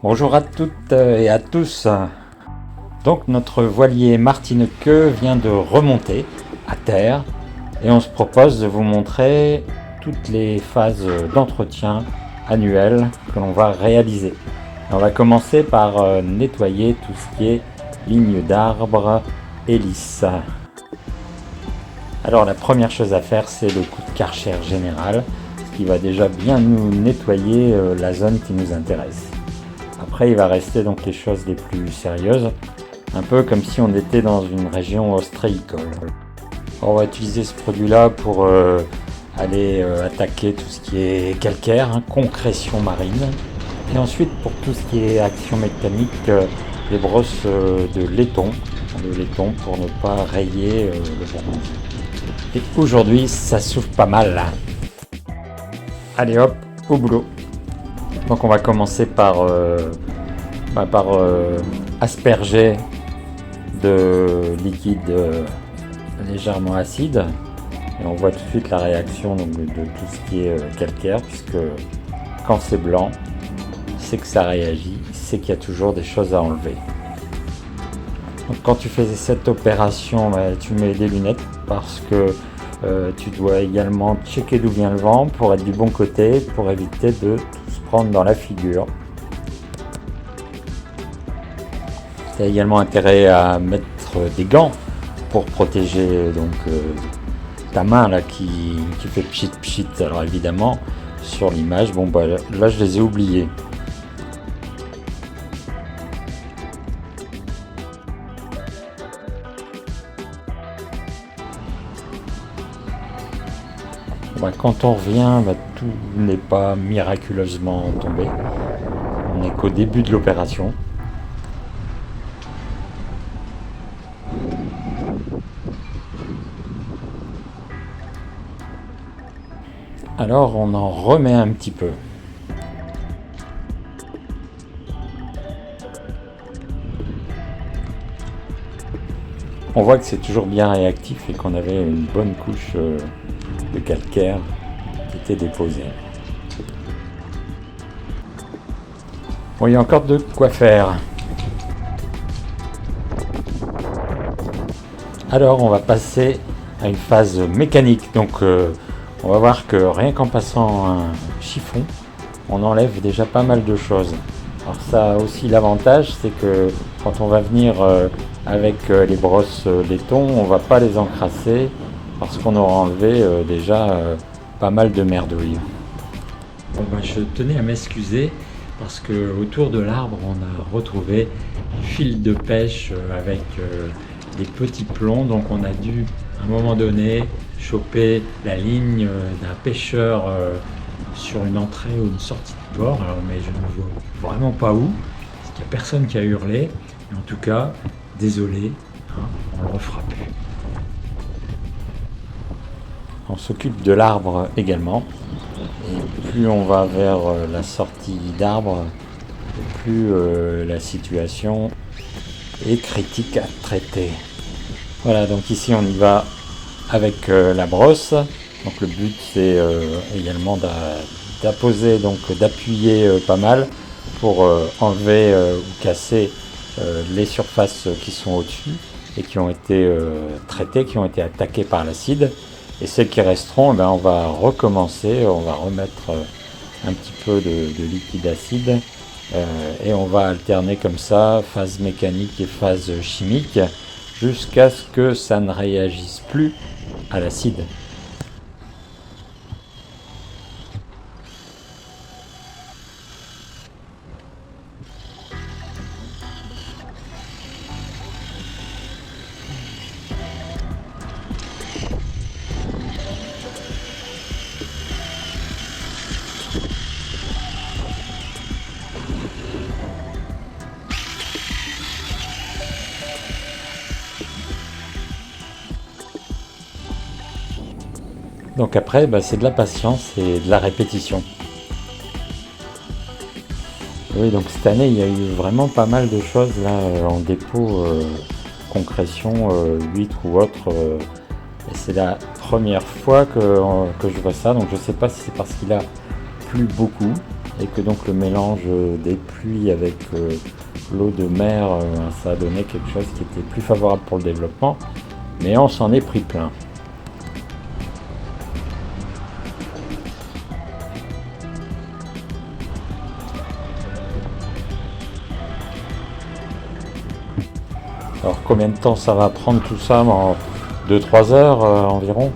Bonjour à toutes et à tous. Donc notre voilier Martinequeux vient de remonter à terre et on se propose de vous montrer toutes les phases d'entretien annuelles que l'on va réaliser. On va commencer par nettoyer tout ce qui est ligne d'arbre et lisse. Alors la première chose à faire, c'est le coup de Karcher général, ce qui va déjà bien nous nettoyer la zone qui nous intéresse. Après, il va rester donc les choses les plus sérieuses, un peu comme si on était dans une région ostréicole. On va utiliser ce produit-là pour aller attaquer tout ce qui est calcaire, concrétion marine. Et ensuite, pour tout ce qui est action mécanique, les brosses de laiton, le laiton pour ne pas rayer le bronze. Et aujourd'hui, ça souffle pas mal là. Allez hop, au boulot. Donc on va commencer par asperger de liquide légèrement acide. Et on voit tout de suite la réaction donc, de tout ce qui est calcaire, puisque quand c'est blanc, c'est que ça réagit, c'est qu'il y a toujours des choses à enlever. Donc, quand tu fais cette opération, tu mets des lunettes parce que tu dois également checker d'où vient le vent pour être du bon côté, pour éviter de tout se prendre dans la figure. Tu as également intérêt à mettre des gants pour protéger donc, ta main là, qui fait pchit pchit. Alors évidemment, sur l'image, là je les ai oubliés. Quand on revient, tout n'est pas miraculeusement tombé. On n'est qu'au début de l'opération. Alors on en remet un petit peu. On voit que c'est toujours bien réactif et qu'on avait une bonne couche de calcaire qui était déposée. Bon, il y a encore de quoi faire. Alors on va passer à une phase mécanique. Donc on va voir que rien qu'en passant un chiffon, on enlève déjà pas mal de choses. Alors ça a aussi l'avantage, c'est que quand on va venir avec les brosses laiton, on va pas les encrasser parce qu'on aura enlevé déjà pas mal de merdouilles. Bon, je tenais à m'excuser parce que autour de l'arbre on a retrouvé un fil de pêche avec des petits plombs, donc on a dû à un moment donné choper la ligne d'un pêcheur sur une entrée ou une sortie de port. Alors, mais je ne vois vraiment pas où, parce qu'il n'y a personne qui a hurlé. Mais en tout cas, désolé, on ne le refera plus. On s'occupe de l'arbre également. Et plus on va vers la sortie d'arbre, plus la situation est critique à traiter. Voilà, donc ici on y va avec la brosse. Donc le but c'est également d'apposer, donc d'appuyer pas mal pour enlever ou casser les surfaces qui sont au-dessus et qui ont été traitées, qui ont été attaquées par l'acide. Et celles qui resteront, on va recommencer, on va remettre un petit peu de liquide acide et on va alterner comme ça phase mécanique et phase chimique jusqu'à ce que ça ne réagisse plus à l'acide. Donc après, c'est de la patience et de la répétition. Oui, donc cette année, il y a eu vraiment pas mal de choses là en dépôt, concrétion, huîtres ou autre. Et c'est la première fois que je vois ça. Donc je sais pas si c'est parce qu'il a plu beaucoup et que donc le mélange des pluies avec l'eau de mer, ça a donné quelque chose qui était plus favorable pour le développement, mais on s'en est pris plein. Alors combien de temps ça va prendre tout ça? En 2-3 heures environ.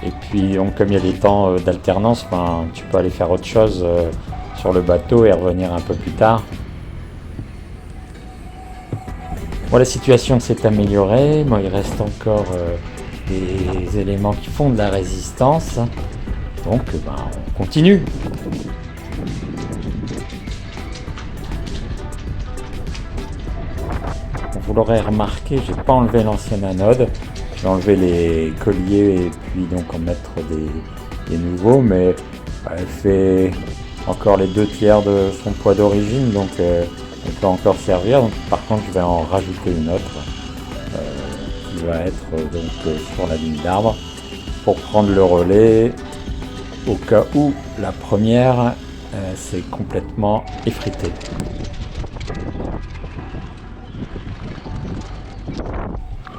Et puis donc, comme il y a des temps d'alternance, tu peux aller faire autre chose sur le bateau et revenir un peu plus tard. Bon, la situation s'est améliorée. Bon, il reste encore des éléments qui font de la résistance. Donc on continue. Vous l'aurez remarqué, j'ai pas enlevé l'ancienne anode. J'ai enlevé les colliers et puis donc en mettre des nouveaux, mais elle fait encore les 2/3 de son poids d'origine, donc elle peut encore servir. Donc, par contre, je vais en rajouter une autre qui va être donc sur la ligne d'arbre pour prendre le relais au cas où la première s'est complètement effritée.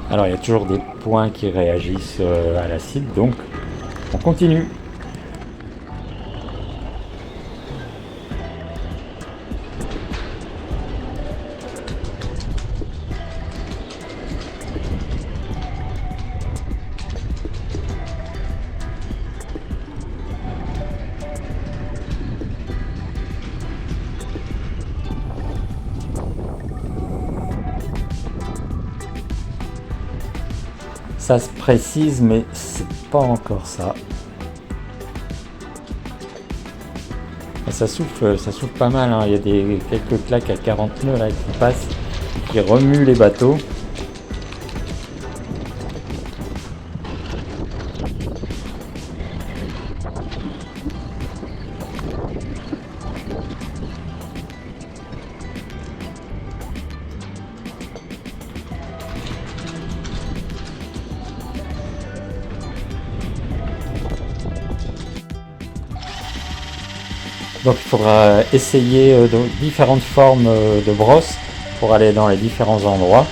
Alors il y a toujours des points qui réagissent à l'acide, donc on continue. Ça se précise, mais c'est pas encore ça. Ça souffle pas mal, hein. Il y a quelques claques à 40 nœuds là qui passent, qui remuent les bateaux. Donc il faudra essayer différentes formes de brosse pour aller dans les différents endroits.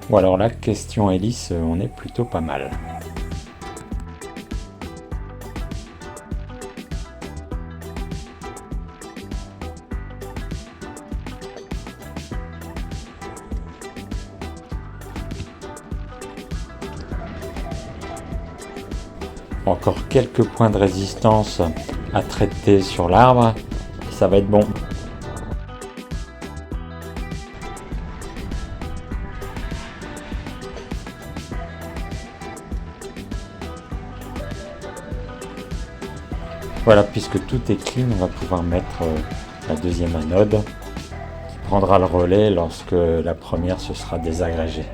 Bon alors là, question hélice, on est plutôt pas mal. Encore quelques points de résistance à traiter sur l'arbre et ça va être bon. Voilà, puisque tout est clean, on va pouvoir mettre la deuxième anode qui prendra le relais lorsque la première se sera désagrégée.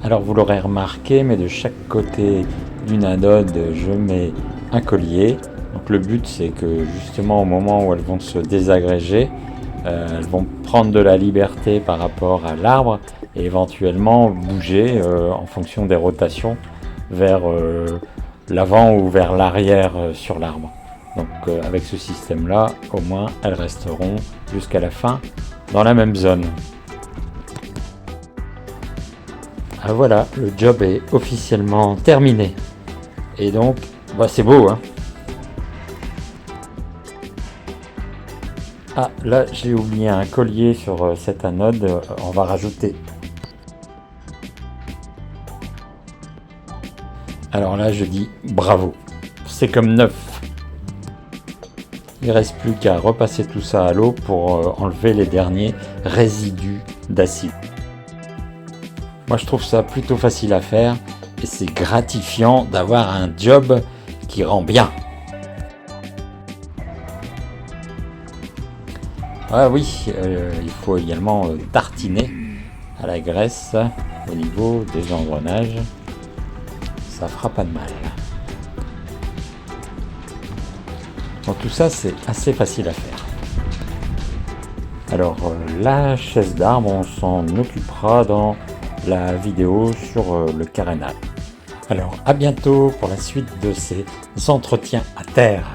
Alors vous l'aurez remarqué, mais de chaque côté d'une anode, je mets un collier. Donc le but c'est que justement au moment où elles vont se désagréger, elles vont prendre de la liberté par rapport à l'arbre et éventuellement bouger en fonction des rotations vers l'avant ou vers l'arrière sur l'arbre. Donc avec ce système là, au moins elles resteront jusqu'à la fin dans la même zone. Ah voilà, le job est officiellement terminé. Et donc, c'est beau, hein. Ah, là, j'ai oublié un collier sur cette anode. On va rajouter. Alors là, je dis bravo. C'est comme neuf. Il ne reste plus qu'à repasser tout ça à l'eau pour enlever les derniers résidus d'acide. Moi je trouve ça plutôt facile à faire et c'est gratifiant d'avoir un job qui rend bien. Ah oui, il faut également tartiner à la graisse au niveau des engrenages. Ça fera pas de mal. Donc tout ça c'est assez facile à faire. Alors la chaise d'arbre, on s'en occupera dans la vidéo sur le carénage. Alors à bientôt pour la suite de ces entretiens à terre.